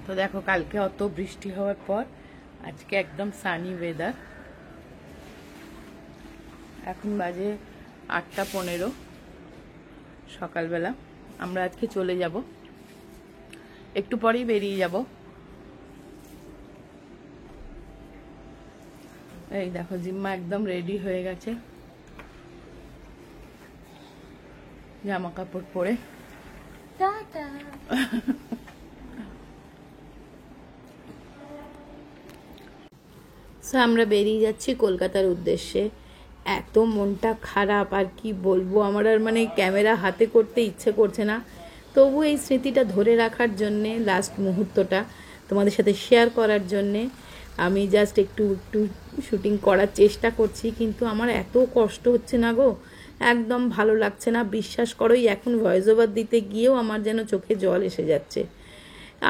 তো দেখো কালকে অত বৃষ্টি হওয়ার পর আজকে একদম সানি ওয়েদার। এখন বাজে 8:15 সকালবেলা। আমরা আজকে চলে যাব, একটু পরেই বেরিয়ে যাব। এই দেখো জিম্মা একদম রেডি হয়ে গেছে জামা কাপড় পরে। টাটা। আমরা বেরিয়ে যাচ্ছি কলকাতার উদ্দেশ্যে। এত মনটা খারাপ আর কি বলবো, আমার আর মানে ক্যামেরা হাতে করতে ইচ্ছে করছে না। তবু এই স্মৃতিটা ধরে রাখার জন্যে, লাস্ট মুহূর্তটা তোমাদের সাথে শেয়ার করার জন্যে আমি জাস্ট একটু শুটিং করার চেষ্টা করছি। কিন্তু আমার এত কষ্ট হচ্ছে না গো, একদম ভালো লাগছে না। বিশ্বাস করোই এখন ভয়েস ওভার দিতে গিয়েও আমার যেন চোখে জল এসে যাচ্ছে।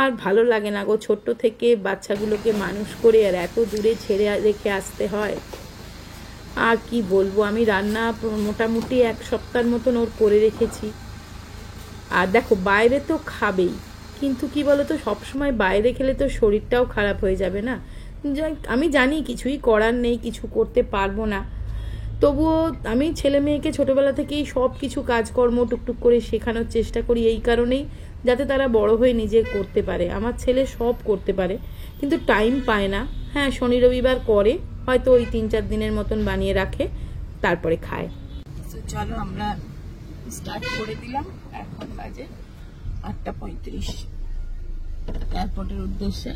আর ভালো লাগে না গো, ছোট্ট থেকে বাচ্চাগুলোকে মানুষ করে আর এত দূরে ছেড়ে রেখে আসতে হয়। আর কি বলবো, আমি রান্না মোটামুটি 1 সপ্তাহের মতন ওর করে রেখেছি। আর দেখো বাইরে তো খাবেই, কিন্তু কি বলতো সবসময় বাইরে খেলে তো শরীরটাও খারাপ হয়ে যাবে না। আমি জানি কিছুই করার নেই, কিছু করতে পারবো না। তবুও আমি ছেলে মেয়েকে ছোটবেলা থেকেই সব কিছু কাজকর্ম টুকটুক করে শেখানোর চেষ্টা করি, এই কারণেই যাতে তারা বড় হয়ে নিজে করতে পারে। আমার ছেলে সব করতে পারে কিন্তু টাইম পায় না। হ্যাঁ, শনি রবিবার করে, হয়তো ওই 3-4 দিনের মতন বানিয়ে রাখে, তারপরে খায়। চলো আমরা স্টার্ট করে দিলাম। এখন বাজে 8:35 এয়ারপোর্টের উদ্দেশ্যে।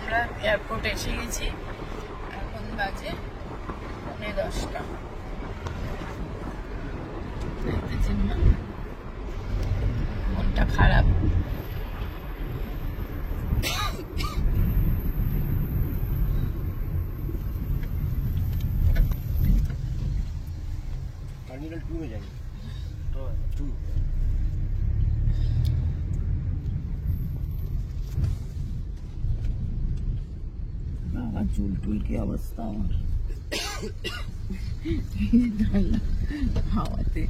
আমরা এয়ারপোর্টে এসে গেছি, এখন বাজে 10:15। মনটা খারাপ। टर्मिनल 2 में जाएंगे। 2 বাবা চুল টুল কি অবস্থা আমার হাওয়াতে।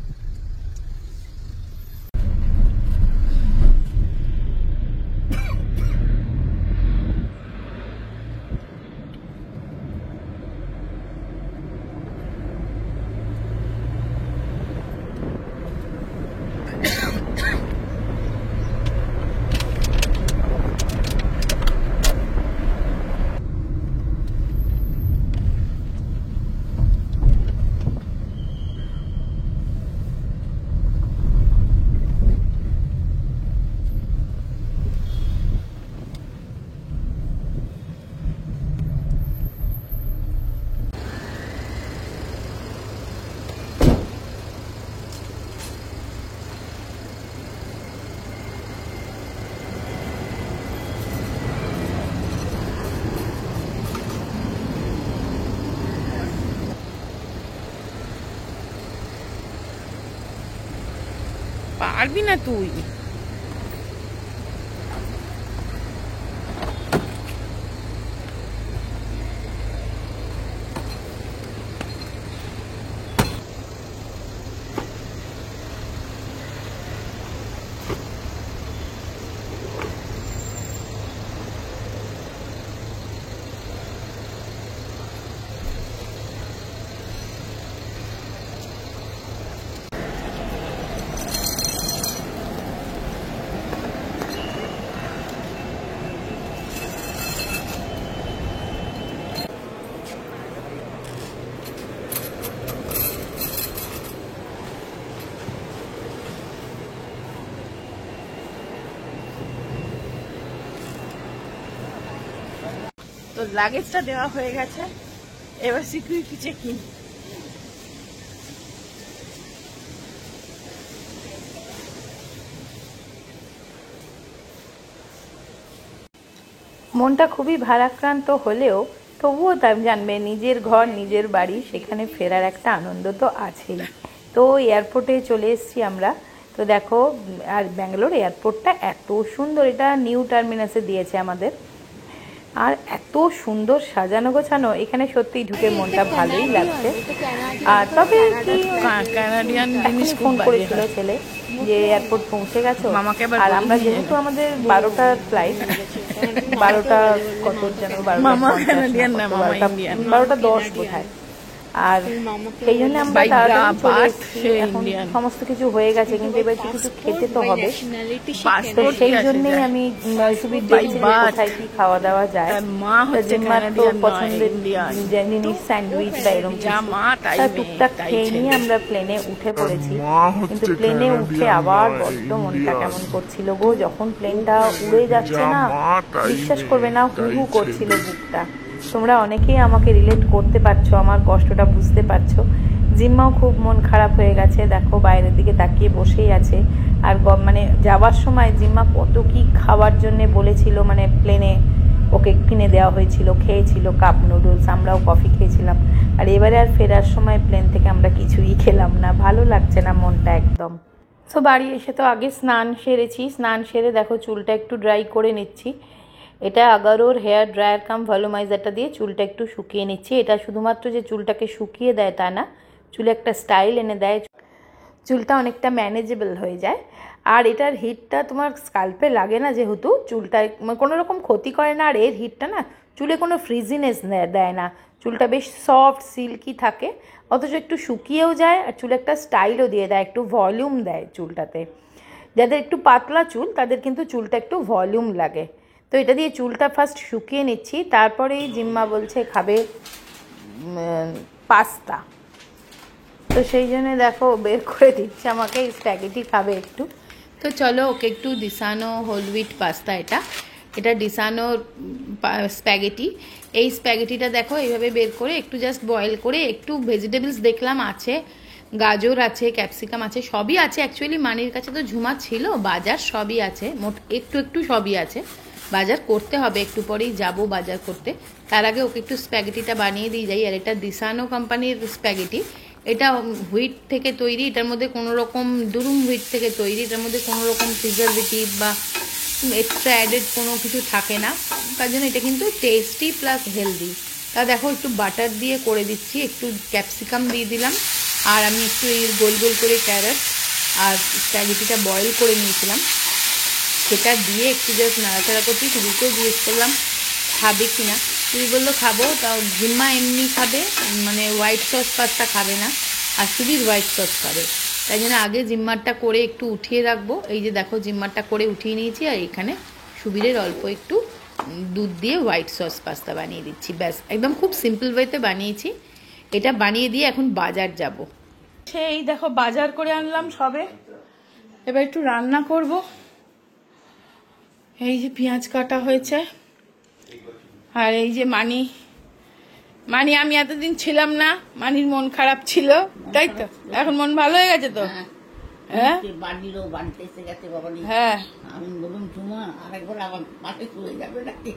পারবি না তুই। তো লাগেজটা দেওয়া হয়ে গেছে, এবার সিকিউরিটি চেকিং। মনটা খুবই ভারাক্রান্ত হলেও তবুও তাই জানবে নিজের ঘর নিজের বাড়ি, সেখানে ফেরার একটা আনন্দ তো আছেই। তো এয়ারপোর্টে চলে এসেছি আমরা। তো দেখো, আর ব্যাঙ্গালোর এয়ারপোর্টটা এত সুন্দর, এটা নিউ টার্মিনাসে দিয়েছে আমাদের, আর এত সুন্দর সাজানো গোছানো, এখানে সত্যিই ঢুকে মনটা ভালোই লাগছে। আর তবে কি কানাডিয়ান জিনিস ফোন করেছিল ছেলে যে এয়ারপোর্ট পৌঁছে গেছো, আর আমরা যেহেতু আমাদের 12টার ফ্লাইট, 12টা কত যেন 12:10 বোধহয়, আর সেই জন্য আমরা সমস্ত কিছু হয়ে গেছে, কিন্তু এবার কিছু খেতে তো হবে। তো সেই জন্যই আমি কোথায় কি খাওয়া দাওয়া যায়, জিম্মার তো পছন্দের জিনিস স্যান্ডউইচ বা এরকম টুকটাক খেয়ে নিয়ে আমরা প্লেনে উঠে পড়েছি। কিন্তু প্লেনে উঠে আবার বড্ড মনটা কেমন করছিল গো, যখন প্লেনটা উড়ে যাচ্ছে না, বিশ্বাস করবে না, হু হু করছিল বুকটা। তোমরা অনেকেই আমাকে রিলেট করতে পারছো, আমার কষ্টটা বুঝতে পারছো। জিম্মাও খুব মন খারাপ হয়ে গেছে, দেখো বাইরের দিকে তাকিয়ে বসেই আছে। আর মানে যাওয়ার সময় জিম্মা কত কি খাওয়ার জন্য বলেছিল, মানে প্লেনে ওকে কিনে দেওয়া হয়েছিল, খেয়েছিল কাপ নুডলস, আমরাও কফি খেয়েছিলাম। আর এবারে আর ফেরার সময় প্লেন থেকে আমরা কিছুই খেলাম না, ভালো লাগছে না মনটা একদম। সো বাড়ি এসে তো আগে স্নান সেরেছি, স্নান সেরে দেখো চুলটা একটু ড্রাই করে নিচ্ছি। এটা আগারোর হেয়ার ড্রায়ার কাম ভলিউমাইজারটা দিয়ে চুলটা একটু শুকিয়ে নিচ্ছি। এটা শুধুমাত্র যে চুলটাকে শুকিয়ে দেয় তা না, চুলে একটা স্টাইল এনে দেয়, চুলটা অনেকটা ম্যানেজেবল হয়ে যায়। আর এটার হিটটা তোমার স্কাল্পে লাগে না, যেহেতু চুলটা কোনো রকম ক্ষতি করে না। আর এর হিটটা না চুলে কোনো ফ্রিজিনেস দেয় না, চুলটা বেশ সফট সিল্কি থাকে, অথচ একটু শুকিয়েও যায়, আর চুলে একটা স্টাইলও দিয়ে দেয়, একটু ভলিউম দেয় চুলটাতে। যাদের একটু পাতলা চুল তাদের কিন্তু চুলটা একটু ভলিউম লাগে। তো এটা দিয়ে চুলটা ফার্স্ট শুকিয়ে নিচ্ছি, তারপরেই জিম্মা বলছে খাবে পাস্তা। তো সেই জন্য দেখো বের করে দিচ্ছে আমাকে, স্প্যাগেটি খাবে একটু। তো চলো ওকে একটু ডিসানো হোল হুইট পাস্তা, এটা ডিসানোর স্প্যাগেটি। এই স্প্যাগেটিটা দেখো এইভাবে বের করে একটু জাস্ট বয়েল করে, একটু ভেজিটেবলস দেখলাম আছে, গাজর আছে, ক্যাপসিকাম আছে, সবই আছে। অ্যাকচুয়ালি মানির কাছে তো ঝুমা ছিল, বাজার সবই আছে, মোট একটু সবই আছে। বাজার করতে হবে, একটু পরেই যাব বাজার করতে। তার আগে ওকে একটু স্প্যাগেটিটা বানিয়ে দিয়ে যাই। আর এটা ডিসানো কোম্পানির স্প্যাগেটি, এটা হুইট থেকে তৈরি, এটার মধ্যে কোনো রকম দুরুম হুইট থেকে তৈরি, এটার মধ্যে কোনো রকম প্রিজারভেটিভ বা এক্সট্রা অ্যাডেড কোনো কিছু থাকে না, তার জন্য এটা কিন্তু টেস্টি প্লাস হেলদি। তা দেখো একটু বাটার দিয়ে করে দিচ্ছি, একটু ক্যাপসিকাম দিয়ে দিলাম, আর আমি একটু এই গোল গোল করে ক্যারট আর স্প্যাগেটিটা বয়েল করে নিয়েছিলাম, সেটা দিয়ে একটু জাস্ট নাড়াচাড়া করছি। সুবিকেও জিজ্ঞেস করলাম খাবে কি না, তুই বললো খাবো। তাও জিম্মা এমনি খাবে, মানে হোয়াইট সস পাস্তা খাবে না, আর সুবির হোয়াইট সস খাবে। তাই জন্য আগে জিম্মারটা করে একটু উঠিয়ে রাখবো। এই যে দেখো জিম্মারটা করে উঠিয়ে নিয়েছি, আর এখানে সুবিরের অল্প একটু দুধ দিয়ে হোয়াইট সস পাস্তা বানিয়ে দিচ্ছি। ব্যাস, একদম খুব সিম্পল ওয়েতে বানিয়েছি। এটা বানিয়ে দিয়ে এখন বাজার যাব। সেই দেখো বাজার করে আনলাম সবে, এবার একটু রান্না করব। এই যে পেঁয়াজ কাটা হয়েছে, আর এই যে মানি আমি এতদিন ছিলাম না, মানির মন খারাপ ছিল, তাই তো? এখন মন ভালো হয়ে গেছে তো? হ্যাঁ, হ্যাঁ, আমি বললাম ঝুমা আরেকবার আমার পাশে চলে যাবে নাকি।